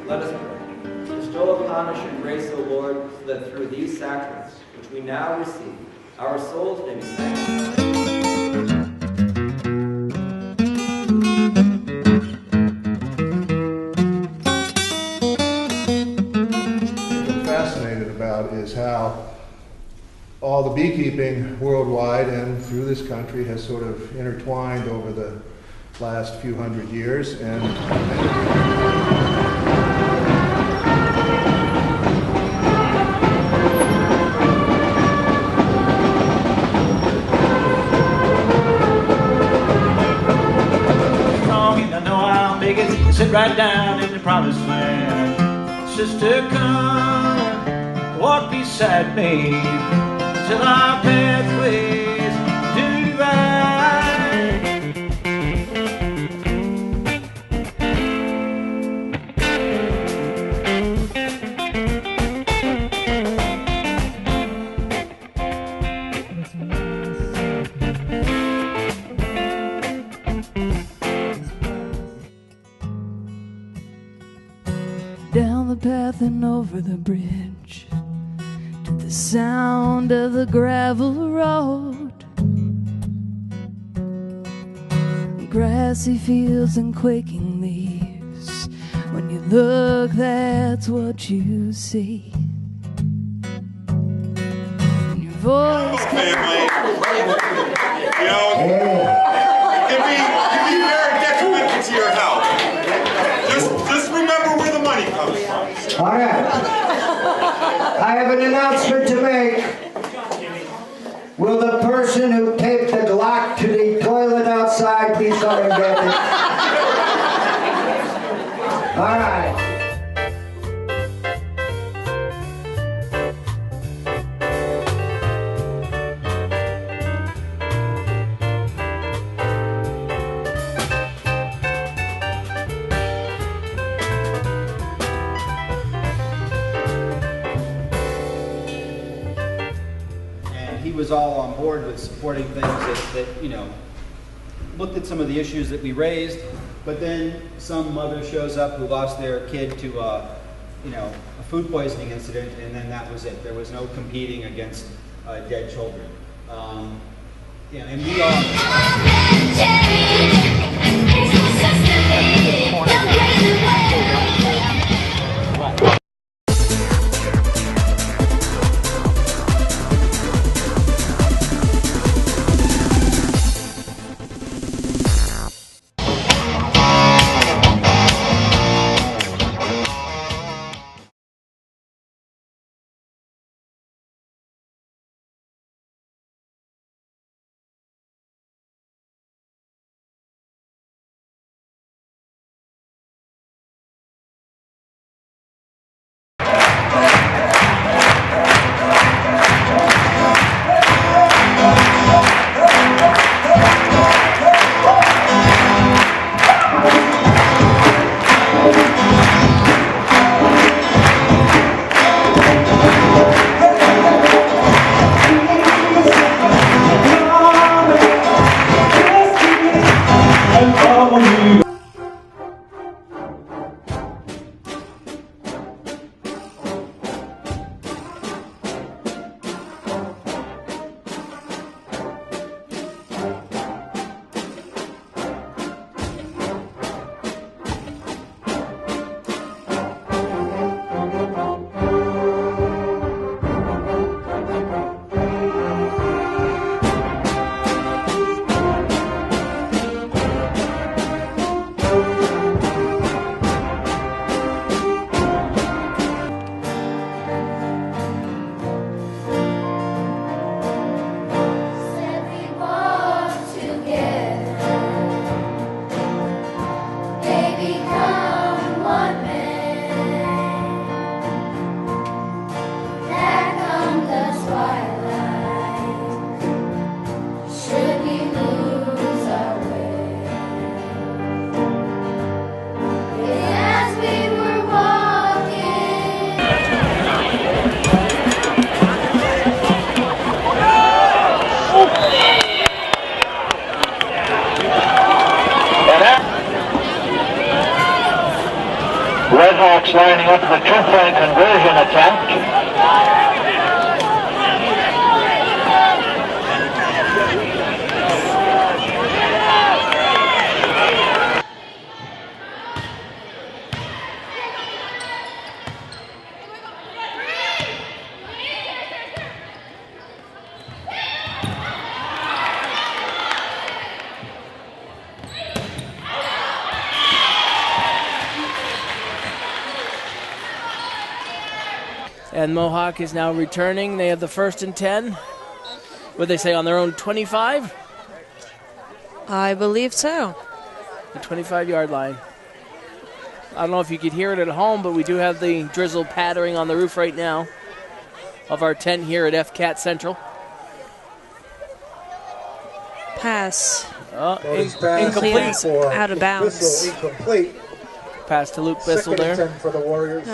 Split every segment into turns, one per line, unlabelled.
Let us pray. Bestow upon us your grace, O Lord, so that through these sacraments, which we now receive, our souls may be sanctified.
What I'm fascinated about is how all the beekeeping worldwide and through this country has sort of intertwined over the last few hundred years, and
sit right down in the promised land. Sister, come, walk beside me till our pathways do divide.
Down the path and over the bridge, to the sound of the gravel road, grassy fields and quaking leaves. When you look, that's what you see. And your voice
family. You know, it can be very detrimental to your health. Just remember where the money comes from.
All right. I have an announcement to make. Will the person who taped the Glock to the toilet outside please come and get it? All right.
He was all on board with supporting things that you know, looked at some of the issues that we raised, but then some mother shows up who lost their kid to you know, a food poisoning incident, and then that was it. There was no competing against dead children. Yeah, and we all
Mohawks lining up the two-point conversion attempt.
And Mohawk is now returning. They have the 1st and 10. What'd they say, on their own 25?
I believe so.
The 25-yard line. I don't know if you could hear it at home, but we do have the drizzle pattering on the roof right now of our tent here at FCAT Central.
Pass.
Incomplete.
Out of bounds.
Incomplete.
Pass to Luke Bissell there.
For the Warriors.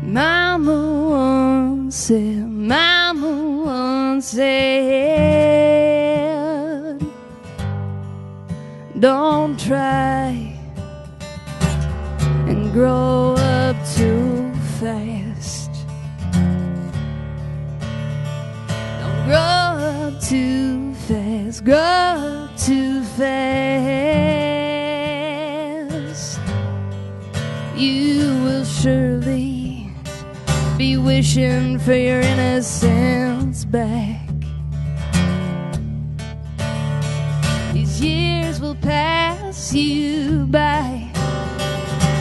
Mama once said, don't try and grow up too fast. Don't grow up too fast, grow up too fast. You will surely be wishing for your innocence back. These years will pass you by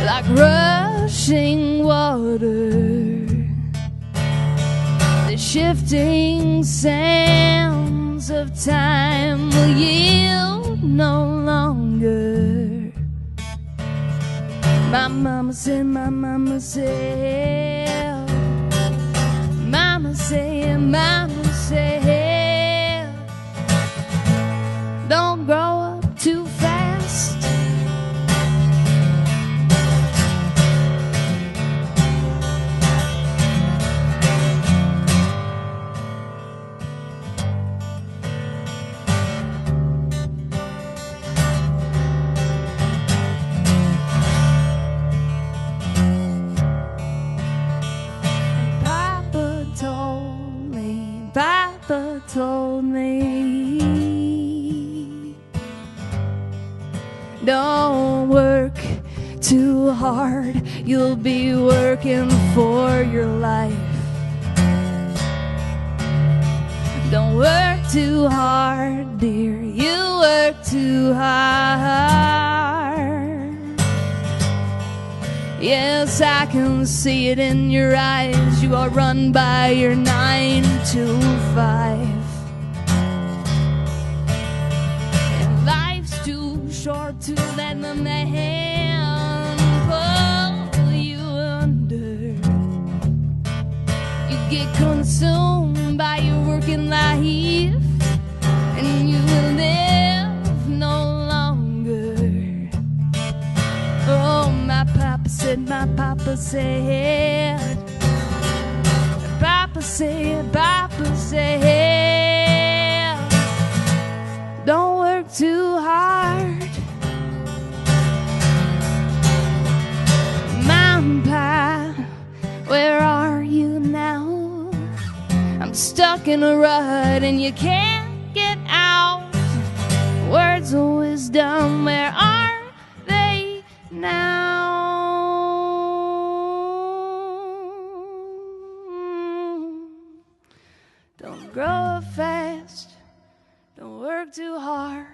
like rushing water. The shifting sands of time will yield no longer. My mama said, mama said, don't grow up too fast. Papa told me, don't work too hard, you'll be working for your life. Don't work too hard, dear, you work too hard. Yes, I can see it in your eyes. You are run by your 9 to 5. And life's too short to let the man pull you under. You get consumed by your working life, and you will live no longer. Oh, my papa said, Papa said, don't work too hard. Mom, Pa, where are you now? I'm stuck in a rut and you can't get out. Words of wisdom, where are they now? Don't grow up fast, don't work too hard,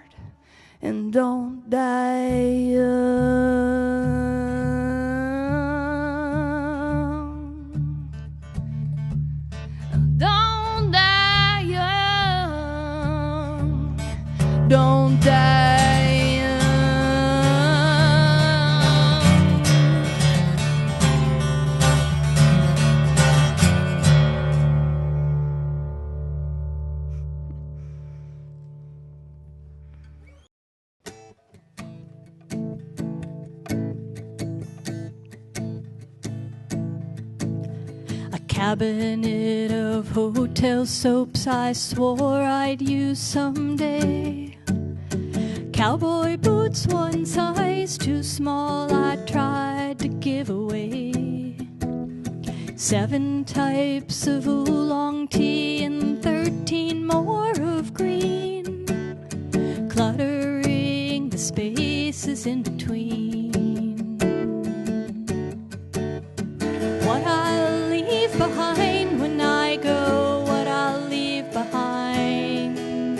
and don't die young. Don't die young. Don't die young.
A cabinet of hotel soaps I swore I'd use someday. Cowboy boots one size too small I tried to give away. 7 types of oolong tea and 13 more of green, cluttering the spaces in between. What I'll leave behind when I go, what I'll leave behind,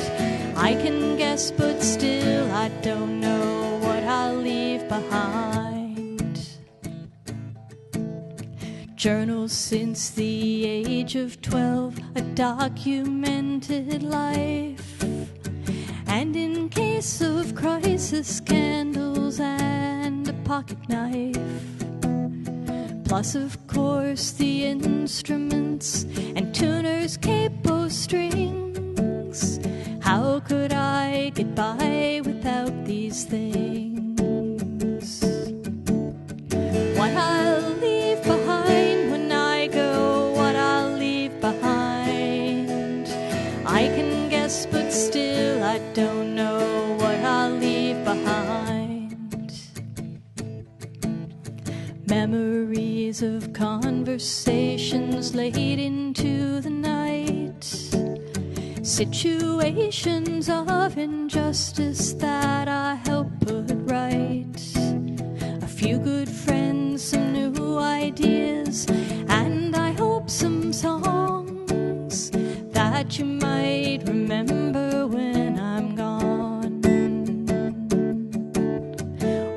I can guess, but still I don't know what I'll leave behind. Journals since the age of 12, a documented life, and in case of crisis, candles and a pocket knife. Plus, of course, the instruments and tuner's capo strings. How could I get by without these things? What I'll leave behind when I go, what I'll leave behind, I can guess, but still I don't know what I'll leave behind. Memories of conversations late into the night, situations of injustice that I helped put right. A few good friends, some new ideas, and I hope some songs that you might remember when I'm gone.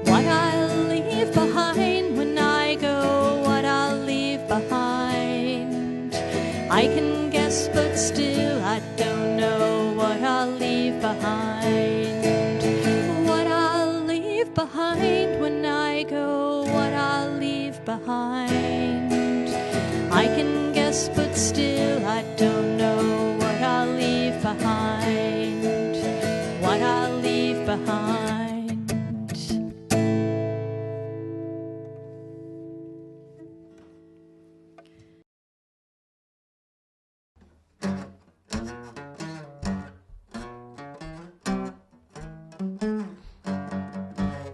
What I'll leave behind when I go, what I'll leave behind, I can guess, but still I don't know what I'll leave behind. What I'll leave behind when I go, what I'll leave behind, I can guess, but still I don't know what I'll leave behind. What I'll leave behind.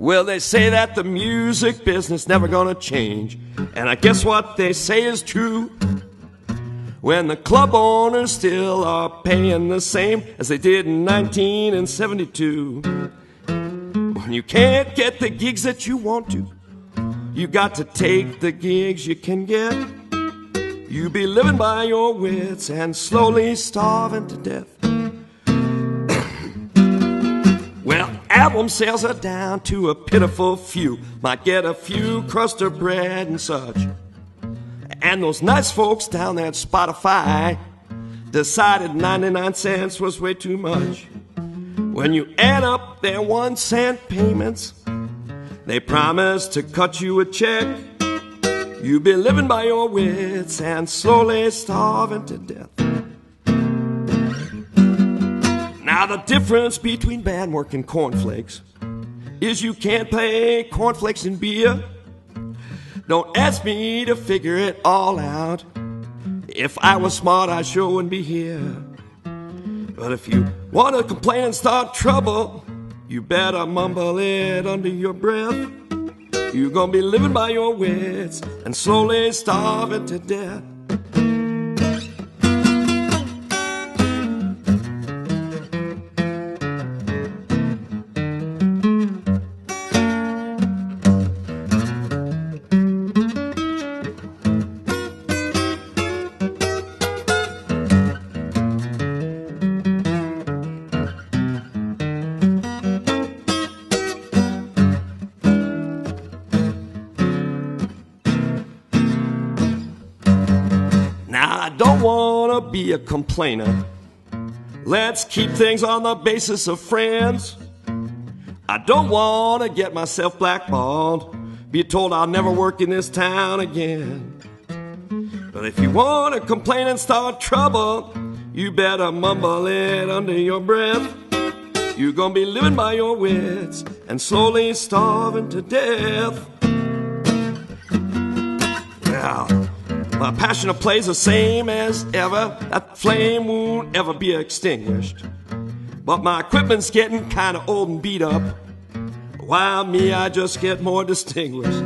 Well, they say that the music business never gonna change, and I guess what they say is true. When the club owners still are paying the same as they did in 1972. When you can't get the gigs that you want to, you got to take the gigs you can get. You be living by your wits and slowly starving to death. Well, album sales are down to a pitiful few. Might get a few crust of bread and such. And those nice folks down there at Spotify decided 99 cents was way too much. When you add up their 1 cent payments, they promise to cut you a check. You'll be living by your wits and slowly starving to death. Now the difference between band work and cornflakes is you can't play cornflakes and beer. Don't ask me to figure it all out. If I was smart, I sure wouldn't be here. But if you want to complain and start trouble, you better mumble it under your breath. You're gonna be living by your wits and slowly starving to death. Be a complainer. Let's keep things on the basis of friends. I don't want to get myself blackballed, be told I'll never work in this town again. But if you want to complain and start trouble, you better mumble it under your breath. You're gonna be living by your wits and slowly starving to death. Well, my passion to play is the same as ever. That flame won't ever be extinguished. But my equipment's getting kind of old and beat up, while me, I just get more distinguished.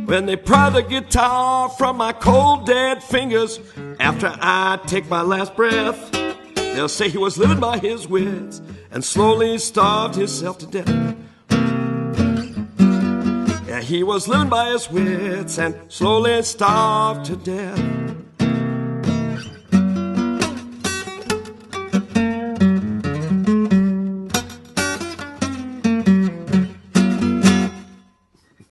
When they pry the guitar from my cold dead fingers after I take my last breath, they'll say he was living by his wits and slowly starved himself to death. Yeah, he was living by his wits and slowly starved to death.